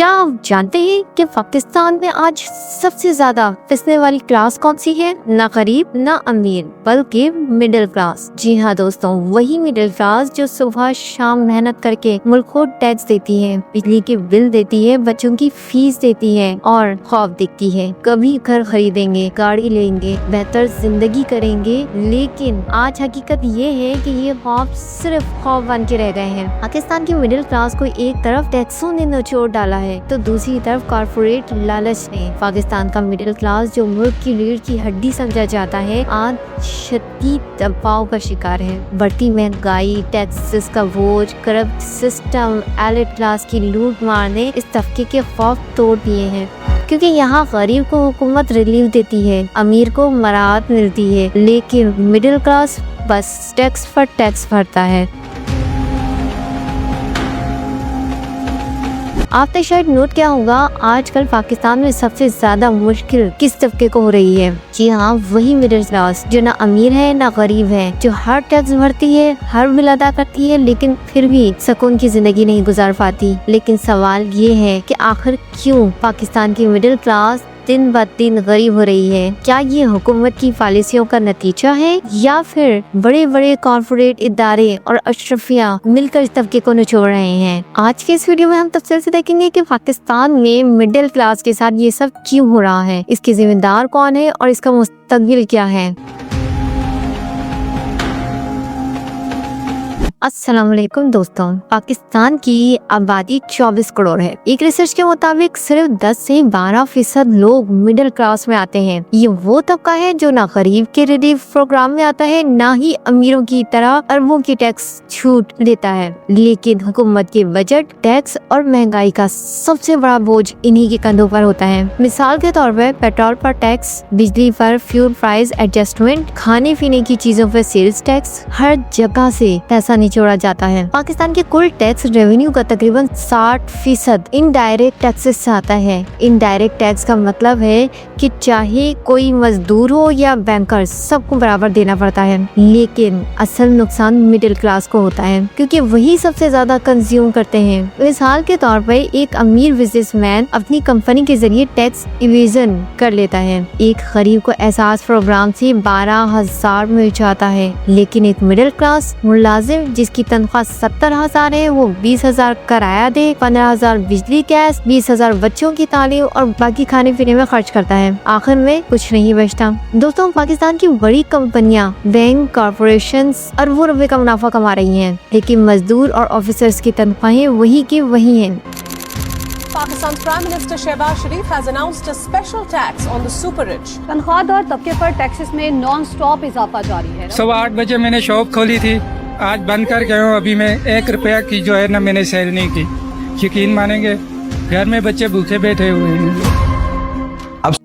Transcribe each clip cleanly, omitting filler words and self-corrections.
क्या आप जानते हैं कि पाकिस्तान में आज सबसे ज्यादा पिसने वाली क्लास कौन सी है? ना गरीब ना अमीर बल्कि मिडिल क्लास। जी हाँ दोस्तों, वही मिडिल क्लास जो सुबह शाम मेहनत करके मुल्क को टैक्स देती है, बिजली के बिल देती है, बच्चों की फीस देती है और ख्वाब देखती है कभी घर खरीदेंगे, गाड़ी लेंगे, बेहतर जिंदगी करेंगे। लेकिन आज हकीकत ये है कि ये ख्वाब सिर्फ ख्वाब बन के रह गए हैं। पाकिस्तान की मिडिल क्लास को एक तरफ टैक्सों ने निचोड़ डाला है तो दूसरी तरफ कॉर्पोरेट लालच ने। पाकिस्तान का मिडिल क्लास जो मुल्क की रीढ़ की हड्डी समझा जाता है, आज शदीद दबाव का शिकार है। बढ़ती महंगाई, टैक्सेस का बोझ, करप्ट सिस्टम, एलिट क्लास की लूट मार ने इस तबके के खौफ तोड़ दिए हैं। क्योंकि यहाँ गरीब को हुकूमत रिलीफ देती है, अमीर को मराहत मिलती है, लेकिन मिडिल क्लास बस टैक्स पर टैक्स भरता है। आपने शायद नोट किया होगा, आजकल पाकिस्तान में सबसे ज्यादा मुश्किल किस तबके को हो रही है? जी हाँ, वही मिडिल क्लास जो ना अमीर है ना गरीब है, जो हर टैक्स भरती है, हर बिल अदा करती है, लेकिन फिर भी सुकून की जिंदगी नहीं गुजार पाती। लेकिन सवाल ये है कि आखिर क्यों पाकिस्तान की मिडिल क्लास दिन ब दिन गरीब हो रही है? क्या ये हुकूमत की पॉलिसियों का नतीजा है या फिर बड़े बड़े कॉर्पोरेट इदारे और अशरफिया मिलकर इस तबके को निचोड़ रहे हैं? आज के इस वीडियो में हम तफसील से देखेंगे कि पाकिस्तान में मिडिल क्लास के साथ ये सब क्यों हो रहा है, इसके जिम्मेदार कौन है और इसका मुस्तकबिल क्या है। अस्सलाम वालेकुम दोस्तों, पाकिस्तान की आबादी 24 करोड़ है। एक रिसर्च के मुताबिक सिर्फ 10 से 12% लोग मिडिल क्लास में आते हैं। ये वो तबका है जो ना गरीब के रिलीफ प्रोग्राम में आता है, ना ही अमीरों की तरह अरबों की टैक्स छूट देता है। लेकिन हुकूमत के बजट, टैक्स और महंगाई का सबसे बड़ा बोझ इन्हीं के कंधों पर होता है। मिसाल के तौर पर पेट्रोल पर टैक्स, बिजली पर फ्यूल प्राइस एडजस्टमेंट, खाने पीने की चीजों पर सेल्स टैक्स, हर जगह से पैसा जोड़ा जाता है। पाकिस्तान के कुल टैक्स रेवेन्यू का तकरीबन 60% इनडायरेक्ट टैक्सेस से आता है। इनडायरेक्ट टैक्स का मतलब है कि चाहे कोई मजदूर हो या बैंकर, सबको बराबर देना पड़ता है। लेकिन असल नुकसान मिडिल क्लास को होता है क्योंकि वही सबसे ज्यादा कंज्यूम करते हैं। मिसाल के तौर पर एक अमीर बिजनेसमैन अपनी कंपनी के जरिए टैक्स इवेजन कर लेता है। एक गरीब को एहसास प्रोग्राम से 12,000 मिल जाता है, लेकिन एक मिडिल क्लास मुलाजिम जिसकी तनख्वाह 70,000 है, वो 20,000 किराया दे, 15,000 बिजली गैस, 20,000 बच्चों की तालीम और बाकी खाने पीने में खर्च करता है। आखिर में कुछ नहीं बचता। दोस्तों, पाकिस्तान की बड़ी कंपनियां, बैंक, कॉर्पोरेशंस अरबों रुपए का मुनाफा कमा रही हैं, लेकिन मजदूर और ऑफिसर्स की तनख्वाहें वही की वही हैं। Pakistan's Prime Minister Shehbaz Sharif has announced a special tax on the super rich. तनख्वाहदार तबके पर टैक्सेस में नॉन स्टॉप इजाफा जारी है। 8:15 बजे मैंने शॉप खोली थी, आज बंद कर गए हूँ। अभी मैं 1 रुपया की जो है ना मैंने सेल नहीं की। यकीन मानेंगे, घर में बच्चे भूखे बैठे हुए हैं।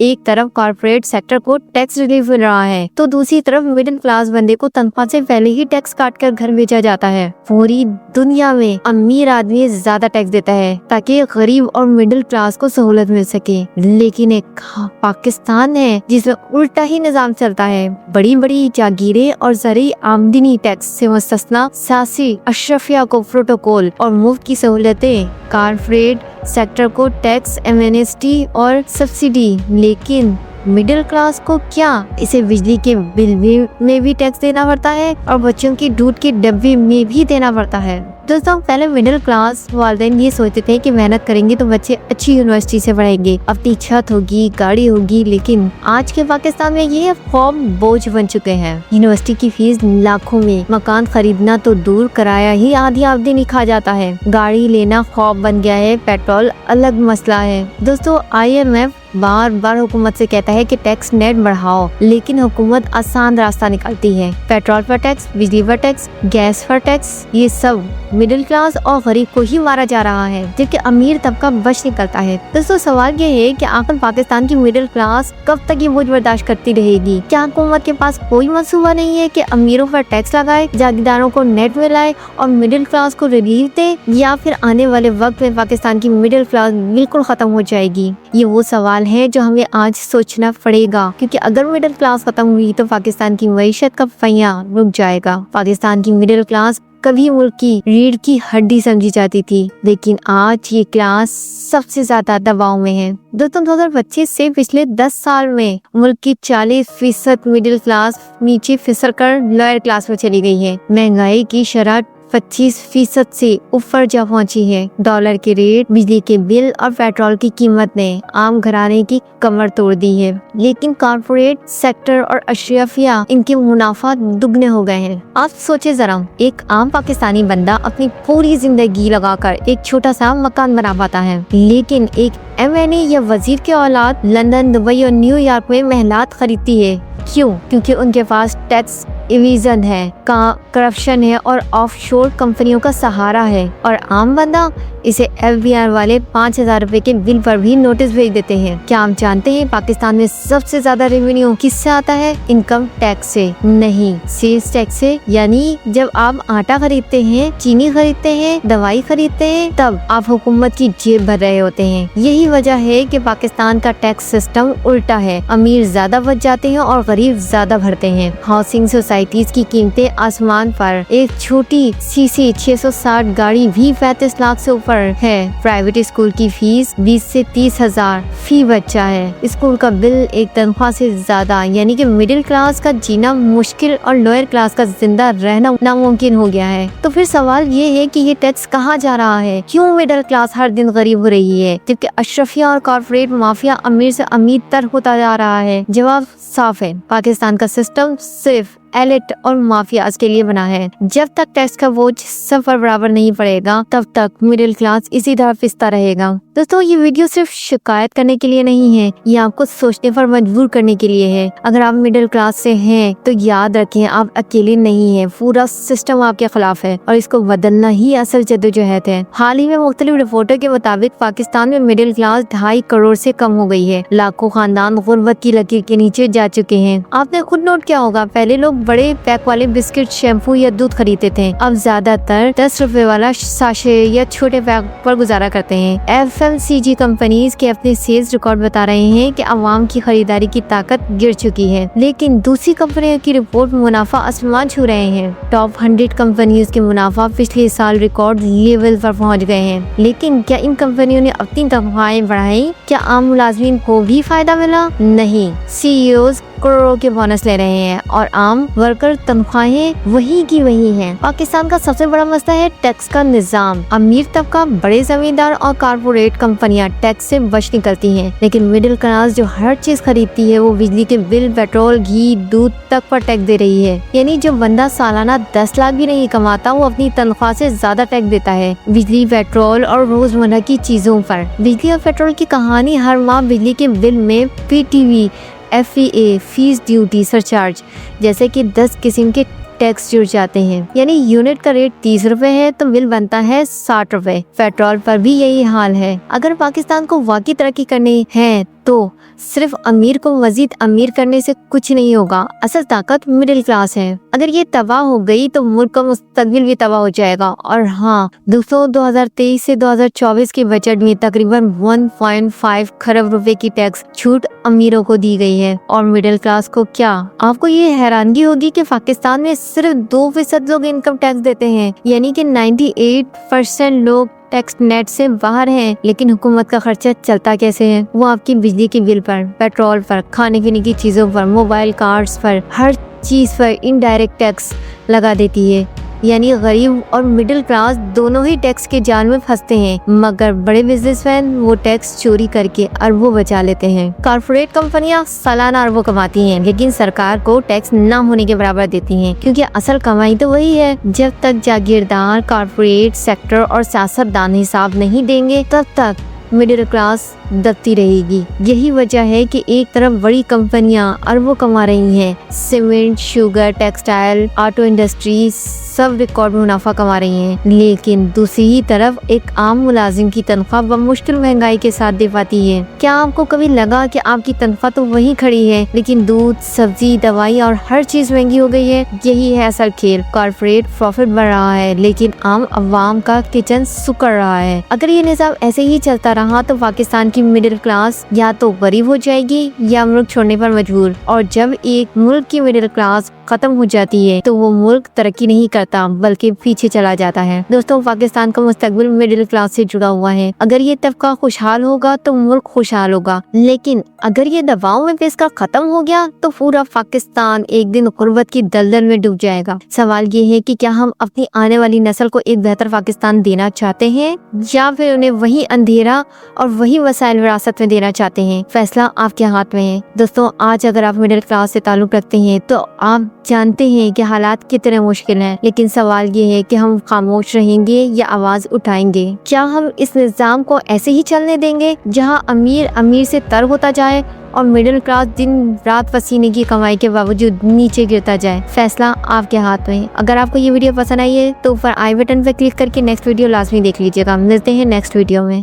एक तरफ कॉर्पोरेट सेक्टर को टैक्स रिलीफ मिल रहा है तो दूसरी तरफ मिडिल क्लास बंदे को तनख्वाह से पहले ही टैक्स काट कर घर भेजा जाता है। पूरी दुनिया में अमीर आदमी ज्यादा टैक्स देता है ताकि गरीब और मिडिल क्लास को सहूलत मिल सके। लेकिन एक पाकिस्तान है जिसमें उल्टा ही निजाम चलता है। बड़ी बड़ी जागीरें और ज़रूरी आमदनी टैक्स से मुस्तस्ना, सियासी अशरफिया को प्रोटोकॉल और मुफ्त की सहूलतें, कॉर्पोरेट सेक्टर को टैक्स एमनेस्टी और सब्सिडी। लेकिन मिडिल क्लास को क्या? इसे बिजली के बिल में भी टैक्स देना पड़ता है और बच्चों की दूध के डब्बे में भी देना पड़ता है। दोस्तों, पहले मिडिल क्लास वालिदैन ये सोचते थे कि मेहनत करेंगे तो बच्चे अच्छी यूनिवर्सिटी से पढ़ेंगे, अपनी छत होगी, गाड़ी होगी। लेकिन आज के पाकिस्तान में ये ख्वाब बोझ बन चुके हैं। यूनिवर्सिटी की फीस लाखों में, मकान खरीदना तो दूर, किराया ही आधी आमदनी नहीं खा जाता है। गाड़ी लेना ख्वाब बन गया है, पेट्रोल अलग मसला है। दोस्तों, IMF बार बार हुकूमत से कहता है कि टैक्स नेट बढ़ाओ, लेकिन हुकूमत आसान रास्ता निकालती है। पेट्रोल पर टैक्स, बिजली पर टैक्स, गैस पर टैक्स, ये सब मिडिल क्लास और गरीब को ही मारा जा रहा है, जबकि अमीर तबका बच निकलता है। दोस्तों, सवाल ये है कि आखिर पाकिस्तान की मिडिल क्लास कब तक ये बोझ बर्दाश्त करती रहेगी? क्या हुकूमत के पास कोई मंसूबा नहीं है कि अमीरों पर टैक्स लगाए, जागीरदारों को नेट में लाए और मिडिल क्लास को रिलीफ दे? या फिर आने वाले वक्त में पाकिस्तान की मिडिल क्लास बिल्कुल खत्म हो जाएगी? ये वो सवाल सवाल है जो हमें आज सोचना पड़ेगा, क्योंकि अगर मिडिल क्लास खत्म हुई तो पाकिस्तान की मईशत का पहिया रुक जाएगा। पाकिस्तान की मिडिल क्लास कभी मुल्क की रीढ़ की हड्डी समझी जाती थी, लेकिन आज ये क्लास सबसे ज्यादा दबाव में है। दोस्तों 2025 से पिछले 10 साल में मुल्क की 40% मिडिल क्लास नीचे फिसल कर लोअर क्लास में चली गई है। महंगाई की शरह 25% से ऊपर जा पहुंची है। डॉलर के रेट, बिजली के बिल और पेट्रोल की कीमत ने आम घराने की कमर तोड़ दी है। लेकिन कॉर्पोरेट सेक्टर और अशराफिया इनके मुनाफा दुगने हो गए हैं। आप सोचे जरा, एक आम पाकिस्तानी बंदा अपनी पूरी जिंदगी लगाकर एक छोटा सा मकान बना पाता है, लेकिन एक MNA या वजीर के औलाद लंदन, दुबई और न्यूयॉर्क में महलात खरीदती है। क्यों? क्योंकि उनके पास टैक्स इविजन है, करप्शन है और ऑफशोर कंपनियों का सहारा है। और आम बंदा इसे FBI वाले 5000 रुपए के बिल पर भी नोटिस भेज देते हैं। क्या आप जानते हैं पाकिस्तान में सबसे ज्यादा रेवेन्यू किससे आता है? इनकम टैक्स से नहीं, सेल्स टैक्स से। यानी जब आप आटा खरीदते हैं, चीनी खरीदते हैं, दवाई खरीदते हैं, तब आप हुकूमत की जेब भर रहे होते हैं। यही वजह है कि पाकिस्तान का टैक्स सिस्टम उल्टा है। अमीर ज्यादा बच जाते हैं और गरीब ज्यादा भरते हैं। हाउसिंग सोसाइटीज की कीमतें आसमान पर। एक छोटी CC 660 गाड़ी भी 35 लाख से ऊपर है। प्राइवेट स्कूल की फीस 20 से 30 हजार फी बच्चा है। स्कूल का बिल एक तनख्वाह से ज्यादा, यानी कि मिडिल क्लास का जीना मुश्किल और लोअर क्लास का जिंदा रहना नामुमकिन हो गया है। तो फिर सवाल ये है कि ये टैक्स कहाँ जा रहा है? क्यों मिडिल क्लास हर दिन गरीब हो रही है, जबकि अशरफिया और कॉर्पोरेट माफिया अमीर से अमीर तर होता जा रहा है? जवाब साफ है, पाकिस्तान का सिस्टम सिर्फ एलिट और माफियाज के लिए बना है। जब तक टैक्स का बोझ सब पर बराबर नहीं पड़ेगा, तब तक मिडिल क्लास इसी तरह पिसता रहेगा। दोस्तों ये वीडियो सिर्फ शिकायत करने के लिए नहीं है, ये आपको सोचने पर मजबूर करने के लिए है। अगर आप मिडिल क्लास से हैं तो याद रखें, आप अकेले नहीं हैं। पूरा सिस्टम आपके खिलाफ है और इसको बदलना ही असल जद्दोजहद है। हाल ही में मुख्तलिफ रिपोर्टों के मुताबिक पाकिस्तान में मिडिल क्लास 2.5 करोड़ से कम हो गई है। लाखों खानदान गुर्बत की लकीर के नीचे जा चुके हैं। आपने खुद नोट किया होगा, पहले लोग बड़े पैक वाले बिस्किट, शैम्पू या दूध खरीदते थे, अब ज्यादातर 10 रुपए वाला साशे या छोटे पैक पर गुजारा करते हैं। FMCG कंपनीज के अपने सेल्स रिकॉर्ड बता रहे हैं कि अवाम की खरीदारी की ताकत गिर चुकी है, लेकिन दूसरी कंपनियों की रिपोर्ट मुनाफा आसमान छू रहे हैं। टॉप 100 कंपनीज के मुनाफा पिछले साल रिकॉर्ड लेवल पर पहुंच गए हैं। लेकिन क्या इन कंपनियों ने अपनी तनख्वाहें बढ़ाई? क्या आम मुलाजमीन को भी फायदा मिला? नहीं। CEOs करोड़ों के बोनस ले रहे हैं और आम वर्कर तनख्वाहें वही की वही हैं। पाकिस्तान का सबसे बड़ा मसला है टैक्स का निजाम। अमीर तबका, बड़े जमींदार और कारपोरेट कंपनियां टैक्स से बच निकलती हैं, लेकिन मिडिल क्लास जो हर चीज खरीदती है, वो बिजली के बिल, पेट्रोल, घी, दूध तक पर टैक्स दे रही है। यानी जो बंदा सालाना 10 लाख भी नहीं कमाता, वो अपनी तनख्वाह से ज्यादा टैक्स देता है बिजली, पेट्रोल और रोजमर्रा की चीजों पर। बिजली और पेट्रोल की कहानी, हर माह बिजली के बिल में PTV, FEA, fees, duty, surcharge जैसे कि 10 किस्म के टैक्स जुड़ जाते हैं। यानी यूनिट का रेट 30 रुपए है तो बिल बनता है 60 रुपए। पेट्रोल पर भी यही हाल है। अगर पाकिस्तान को वाकई तरक्की करनी है तो सिर्फ अमीर को मजीद अमीर करने से कुछ नहीं होगा। असल ताकत मिडिल क्लास है। अगर ये तबाह हो गई तो मुल्क का मुस्तकबिल भी तबाह हो जाएगा। और हाँ दोस्तों, 2023 से 2024 के बजट में तकरीबन 1.5 खरब रुपए की टैक्स छूट अमीरों को दी गई है और मिडिल क्लास को क्या? आपको ये हैरानगी होगी कि पाकिस्तान में सिर्फ 2% लोग इनकम टैक्स देते हैं, यानी कि 98% लोग टैक्स नेट से बाहर है। लेकिन हुकूमत का खर्चा चलता कैसे है? वो आपकी बिजली के बिल पर, पेट्रोल पर, खाने पीने की चीजों पर, मोबाइल कार्ड्स पर, हर चीज पर इनडायरेक्ट टैक्स लगा देती है। यानी गरीब और मिडिल क्लास दोनों ही टैक्स के जाल में फंसते हैं, मगर बड़े बिजनेसमैन वो टैक्स चोरी करके अरबों बचा लेते हैं। कॉर्पोरेट कंपनियां सालाना अरबों कमाती हैं, लेकिन सरकार को टैक्स न होने के बराबर देती हैं, क्योंकि असल कमाई तो वही है। जब तक जागीरदार, कॉर्पोरेट सेक्टर और सियासतदान हिसाब नहीं देंगे, तब तक मिडिल क्लास दबती रहेगी। यही वजह है कि एक तरफ बड़ी कंपनियां अरबों कमा रही हैं, cement, sugar, textile, auto industry सब रिकॉर्ड मुनाफा कमा रही हैं, लेकिन दूसरी ही तरफ एक आम मुलाजिम की तनख्वाह बमुश्किल महंगाई के साथ दे पाती है। क्या आपको कभी लगा कि आपकी तनख्वाह तो वहीं खड़ी है, लेकिन दूध, सब्जी, दवाई और हर चीज महंगी हो गई है? यही है असल खेल। कॉर्पोरेट प्रॉफिट बढ़ रहा है, लेकिन आम अवाम का किचन सुकड़ रहा है। अगर ये निजाम ऐसे ही चलता रहा तो पाकिस्तान की मिडिल क्लास या तो गरीब हो जाएगी या मुल्क छोड़ने पर मजबूर। और जब एक मुल्क की मिडिल क्लास खत्म हो जाती है तो वो मुल्क तरक्की नहीं करता बल्कि पीछे चला जाता है। दोस्तों, पाकिस्तान का मुस्तकबिल मिडिल क्लास से जुड़ा हुआ है। अगर ये तबका खुशहाल होगा तो मुल्क खुशहाल होगा, लेकिन अगर ये दबाव में पेश खत्म हो गया तो पूरा पाकिस्तान एक दिन गुर्बत की दलदल में डूब जाएगा। सवाल ये है कि क्या हम अपनी आने वाली नस्ल को एक बेहतर पाकिस्तान देना चाहते हैं या फिर उन्हें वही अंधेरा और वही वसाइल विरासत में देना चाहते हैं। फैसला आपके हाथ में है। दोस्तों, आज अगर आप मिडिल क्लास से ताल्लुक रखते हैं तो आप जानते हैं कि हालात कितने मुश्किल हैं, लेकिन सवाल ये है कि हम खामोश रहेंगे या आवाज उठाएंगे। क्या हम इस निज़ाम को ऐसे ही चलने देंगे जहां अमीर अमीर से तर होता जाए और मिडिल क्लास दिन रात पसीने की कमाई के बावजूद नीचे गिरता जाए? फैसला आपके हाथ में है। अगर आपको ये वीडियो पसंद आई है तो ऊपर आई बटन पर क्लिक करके नेक्स्ट वीडियो लाजमी देख लीजिएगा। मिलते हैं नेक्स्ट वीडियो में।